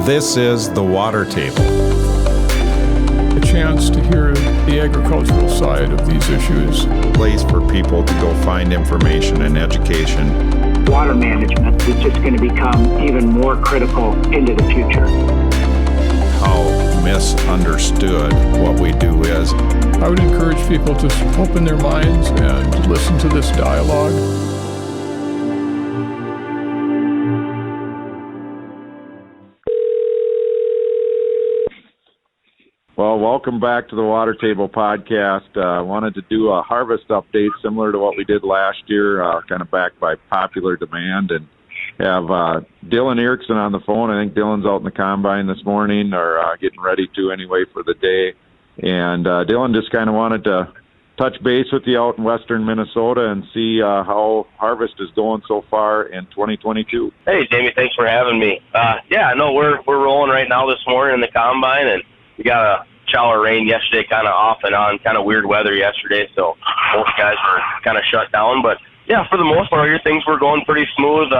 This is The Water Table. A chance to hear the agricultural side of these issues. A place for people to go find information and education. Water management is just going to become even more critical into the future. How misunderstood what we do is. I would encourage people to open their minds and listen to this dialogue. Well, welcome back to the Water Table Podcast. I wanted to do a harvest update similar to what we did last year, kind of backed by popular demand, and have Dylan Erickson on the phone. I think Dylan's out in the combine this morning, or getting ready to anyway for the day. And Dylan just kind of wanted to touch base with you out in western Minnesota and see how harvest is going so far in 2022. Hey, Jamie, thanks for having me. We're rolling right now this morning in the combine, and we got a shower rain yesterday, kind of off and on, kind of weird weather yesterday, so both guys were kind of shut down. But, yeah, for the most part, your things were going pretty smooth.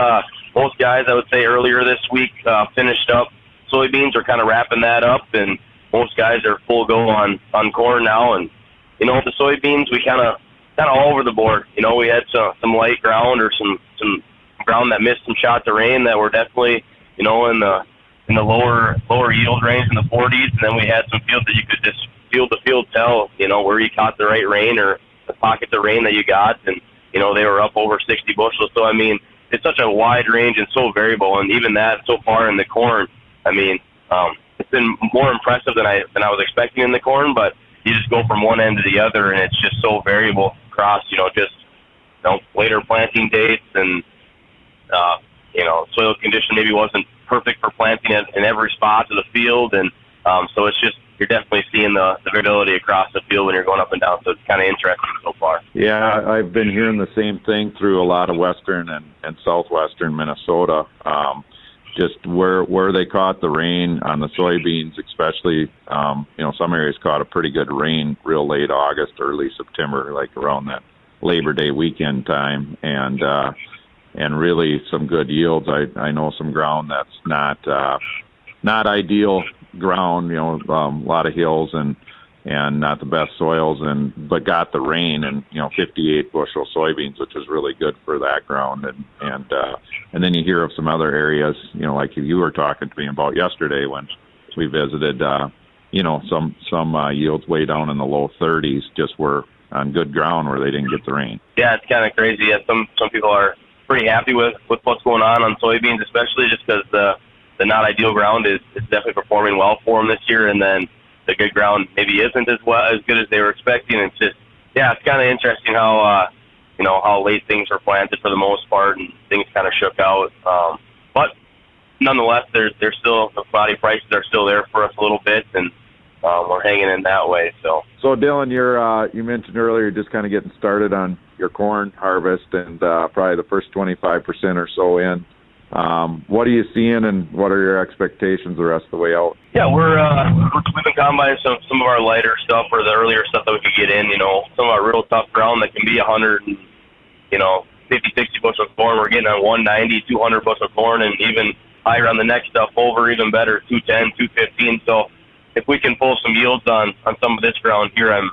Both guys, I would say, earlier this week finished up soybeans, are kind of wrapping that up, and most guys are full go on corn now. And, you know, the soybeans, we kind of all over the board. You know, we had some light ground or some ground that missed some shots of rain that were definitely, you know, in the lower yield range in the 40s, and then we had some fields that you could just field to field tell, you know, where you caught the right rain or the pockets of rain that you got, and, you know, they were up over 60 bushels. So, I mean, it's such a wide range and so variable, and even that so far in the corn, I mean, it's been more impressive than I was expecting in the corn, but you just go from one end to the other, and it's just so variable across, you know, just, you know, later planting dates, and, you know, soil condition maybe wasn't perfect for planting in every spot of the field, and so it's just, you're definitely seeing the variability across the field when you're going up and down, so it's kind of interesting so far. Yeah, I've been hearing the same thing through a lot of western and southwestern Minnesota, just where they caught the rain on the soybeans, especially, you know, some areas caught a pretty good rain real late August, early September, like around that Labor Day weekend time, and really some good yields. I know some ground that's not ideal ground, you know, a lot of hills and not the best soils, but got the rain, and, you know, 58 bushel soybeans, which is really good for that ground. And then you hear of some other areas, you know, like you were talking to me about yesterday when we visited, you know, some yields way down in the low 30s just were on good ground where they didn't get the rain. Yeah, it's kind of crazy. Yeah, some people are pretty happy with what's going on soybeans, especially just because the not ideal ground is definitely performing well for them this year, and then the good ground maybe isn't as good as they were expecting. It's just, yeah, it's kind of interesting how you know, how late things were planted for the most part, and things kind of shook out. But nonetheless, there's still, the commodity prices are still there for us a little bit, and we're hanging in that way. So Dylan, you mentioned earlier just kind of getting started on your corn harvest, and probably the first 25% or so in. What are you seeing, and what are your expectations the rest of the way out? Yeah, we've been combining some of our lighter stuff, or the earlier stuff that we could get in. You know, some of our real tough ground that can be 100 and, you know, 50, 60 bushel of corn. We're getting on 190, 200 bushel of corn, and even higher on the next stuff, over even better, 210, 215. So if we can pull some yields on some of this ground here, I'm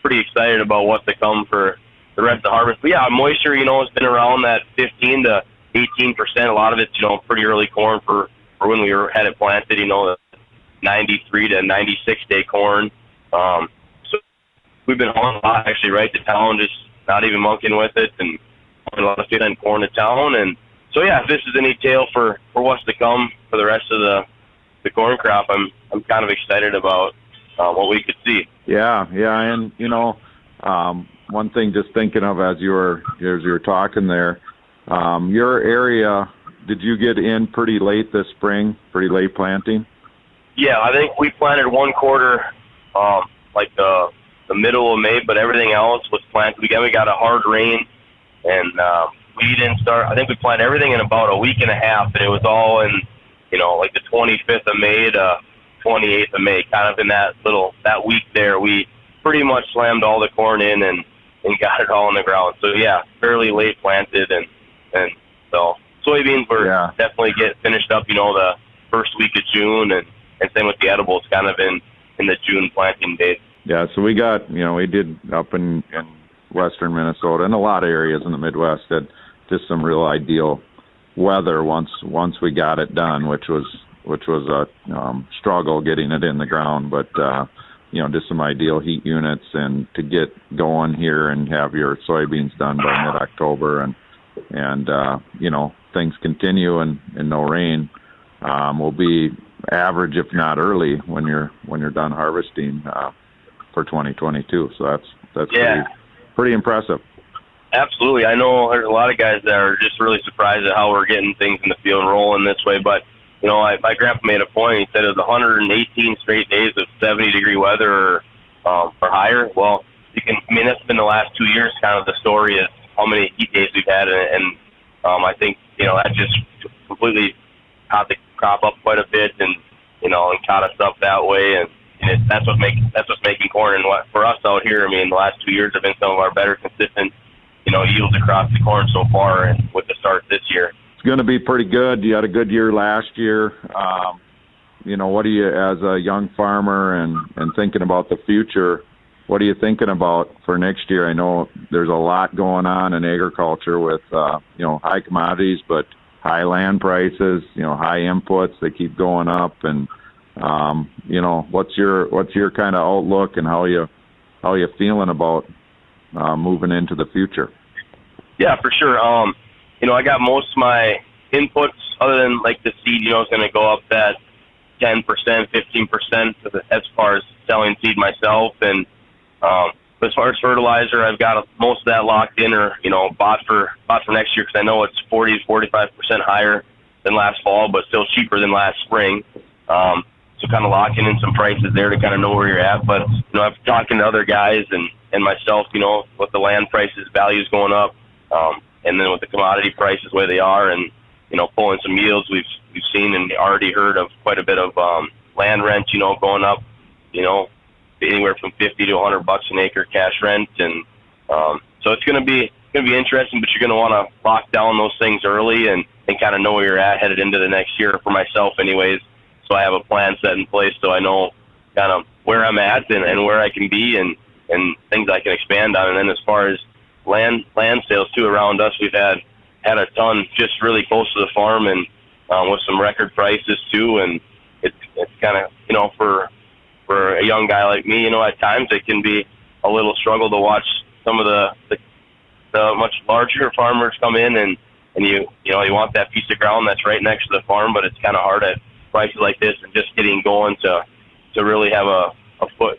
pretty excited about what's to come for the rest of the harvest. But yeah, moisture, you know, has been around that 15 to 18%. A lot of it's, you know, pretty early corn for when we had it planted, you know, the 93 to 96 day corn. So we've been hauling a lot actually right to town, just not even monkeying with it, and hauling a lot of 15 corn to town. And so yeah, if this is any tale for what's to come for the rest of the corn crop, I'm kind of excited about what we could see. Yeah, and you know, one thing just thinking of as you were talking there, your area, did you get in pretty late this spring, pretty late planting? Yeah, I think we planted one quarter, like the middle of May, but everything else was planted. We got a hard rain, and we didn't start. I think we planted everything in about a week and a half, and it was all in, you know, like the 25th of May to 28th of May, kind of in that week there. We pretty much slammed all the corn in and got it all in the ground. So yeah, fairly late planted, and so soybeans were definitely get finished up. You know, first week of June, and same with the edibles, kind of in the June planting date. Yeah, so we got, we did up in western Minnesota and a lot of areas in the Midwest had just some real ideal weather once we got it done, which was a struggle getting it in the ground, but just some ideal heat units and to get going here and have your soybeans done by mid-October and things continue and no rain will be average if not early when you're done harvesting for 2022. So that's pretty impressive. Absolutely. I know there's a lot of guys that are just really surprised at how we're getting things in the field rolling this way, but my grandpa made a point. He said it was 118 straight days of 70-degree weather or higher. Well, that's been the last 2 years. Kind of the story is how many heat days we've had, and I think that just completely caught the crop up quite a bit, and caught us up that way, and that's what's making corn. And what for us out here, the last 2 years have been some of our better consistent yields across the corn so far, and with the start this year. It's going to be pretty good. You had a good year last year. What are you, as a young farmer and thinking about the future, what are you thinking about for next year? I know there's a lot going on in agriculture with, high commodities, but high land prices, high inputs, they keep going up. And, what's your kind of outlook and how you feeling about moving into the future? Yeah, for sure. I got most of my inputs, other than like the seed, is going to go up that 10%, 15% as far as selling seed myself. And as far as fertilizer, I've got most of that locked in or, bought for next year, because I know it's 40 to 45% higher than last fall, but still cheaper than last spring. So kind of locking in some prices there to kind of know where you're at. But, I've talking to other guys and myself, with the land prices, values going up, and then with the commodity prices the way they are, and pulling some yields, we've seen and already heard of quite a bit of land rent, going up, anywhere from $50 to $100 an acre cash rent, and so it's going to be interesting. But you're going to want to lock down those things early and kind of know where you're at headed into the next year. For myself, anyways, so I have a plan set in place, so I know kind of where I'm at and where I can be and things I can expand on. And then as far as land sales too around us, we've had a ton just really close to the farm, and with some record prices too. And it's kind of for a young guy like me, at times it can be a little struggle to watch some of the much larger farmers come in and you want that piece of ground that's right next to the farm, but it's kind of hard at prices like this and just getting going to really have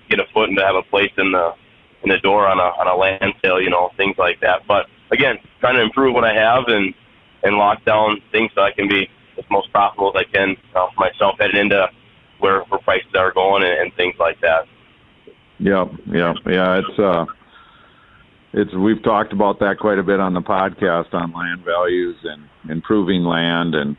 get a foot and to have a place in the door on a land sale, things like that. But again, trying to improve what I have and lock down things so I can be as most profitable as I can for myself headed into where prices are going and things like that. Yeah. It's we've talked about that quite a bit on the podcast on land values and improving land and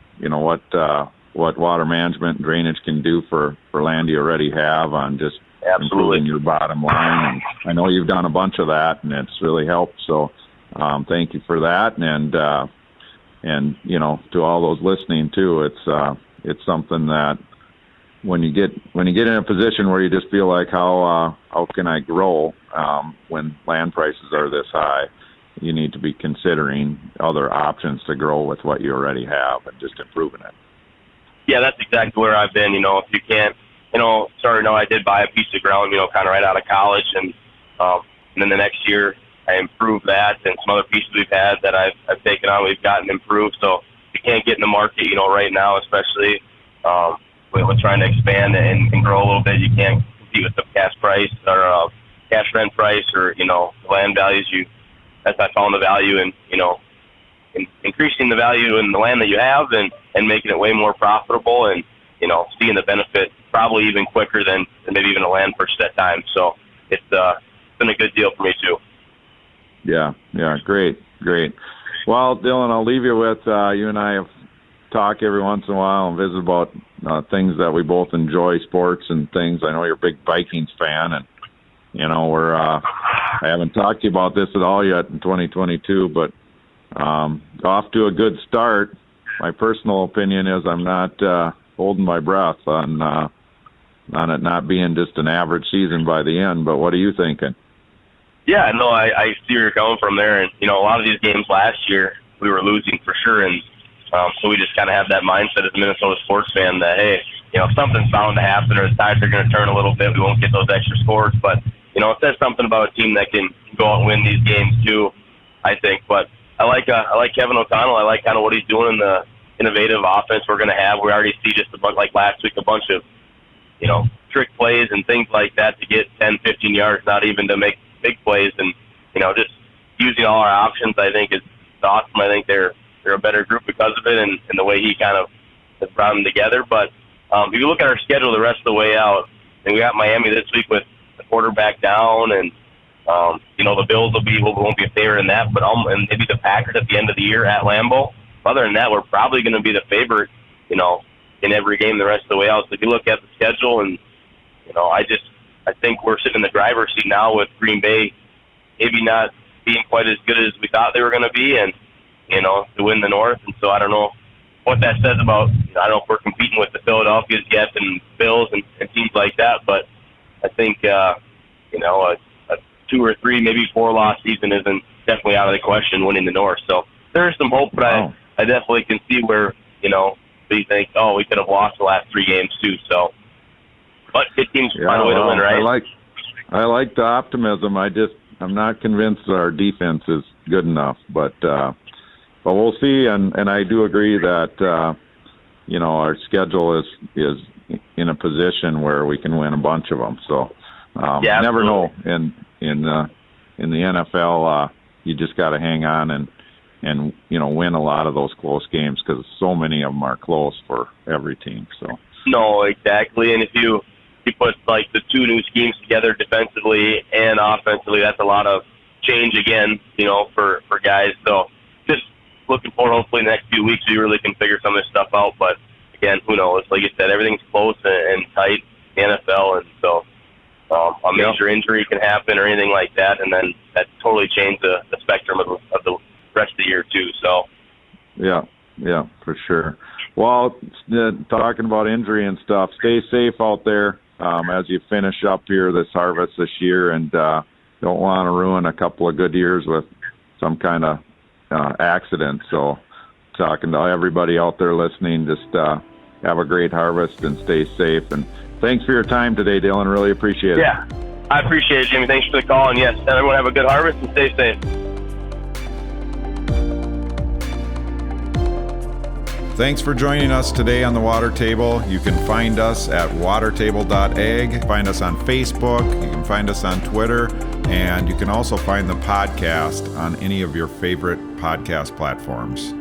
what water management and drainage can do for land you already have on just improving your bottom line. And I know you've done a bunch of that, and it's really helped. So thank you for that. And to all those listening too, it's something that when you get in a position where you just feel like how can I grow when land prices are this high, you need to be considering other options to grow with what you already have and just improving it. Yeah, that's exactly where I've been. If you can't, I did buy a piece of ground, kind of right out of college, and then the next year I improved that, and some other pieces we've had that I've taken on, we've gotten improved. So if you can't get in the market, right now, especially with trying to expand and grow a little bit, you can't compete with the cash price or cash rent price or land values. That's I found the value in in increasing the value in the land that you have and making it way more profitable and seeing the benefit probably even quicker than maybe even a land purchase at times. So it's been a good deal for me too. Yeah, great. Well, Dylan, I'll leave you with you and I have talked every once in a while and visit about things that we both enjoy, sports and things. I know you're a big Vikings fan, and we're I haven't talked to you about this at all yet in 2022, but off to a good start. My personal opinion is I'm not holding my breath on it not being just an average season by the end. But what are you thinking? Yeah, no, I see where you're coming from there. And, a lot of these games last year, we were losing for sure. And so we just kind of have that mindset as a Minnesota sports fan that, hey, something's bound to happen or the tides are going to turn a little bit. We won't get those extra scores. But, it says something about a team that can go out and win these games too, I think. But I like Kevin O'Connell. I like kind of what he's doing in the innovative offense we're going to have. We already see just like last week, a bunch of, trick plays and things like that to get 10, 15 yards, not even to make big plays. And, just using all our options, I think is awesome. I think they're a better group because of it and the way he kind of has brought them together. But if you look at our schedule the rest of the way out, and we got Miami this week with the quarterback down, and the Bills won't be a favorite in that, but and maybe the Packers at the end of the year at Lambeau. Other than that, we're probably going to be the favorite, in every game the rest of the way out. So if you look at the schedule, and I think we're sitting in the driver's seat now with Green Bay, maybe not being quite as good as we thought they were going to be, and to win the North. And so I don't know what that says about. I don't know if we're competing with the Philadelphias yet and Bills and teams like that, but I think a 2 or 3, maybe 4 loss season isn't definitely out of the question winning the North. So there's some hope, but I definitely can see where we think, we could have lost the last 3 games too. So, but good teams find a way to win, right? I like the optimism. I'm not convinced that our defense is good enough, but we'll see. And I do agree that our schedule is in a position where we can win a bunch of them. So never know. In the NFL, you just got to hang on and win a lot of those close games because so many of them are close for every team. So no, exactly. And if you put like the 2 new schemes together defensively and offensively, that's a lot of change again, for guys. So just looking forward, hopefully in the next few weeks we really can figure some of this stuff out. But again, who knows? Like you said, everything's close and tight in the NFL, and so a major injury can happen or anything like that, and then that totally changed the spectrum of the rest of the year too. So yeah, for sure. Well, talking about injury and stuff, stay safe out there as you finish up here this harvest this year, and don't want to ruin a couple of good years with some kind of accident. So talking to everybody out there listening, just have a great harvest and stay safe. And thanks for your time today, Dylan. Really appreciate it. Yeah, I appreciate it, Jimmy. Thanks for the call. And yes, everyone have a good harvest and stay safe. Thanks for joining us today on the Water Table. You can find us at watertable.ag. Find us on Facebook. You can find us on Twitter. And you can also find the podcast on any of your favorite podcast platforms.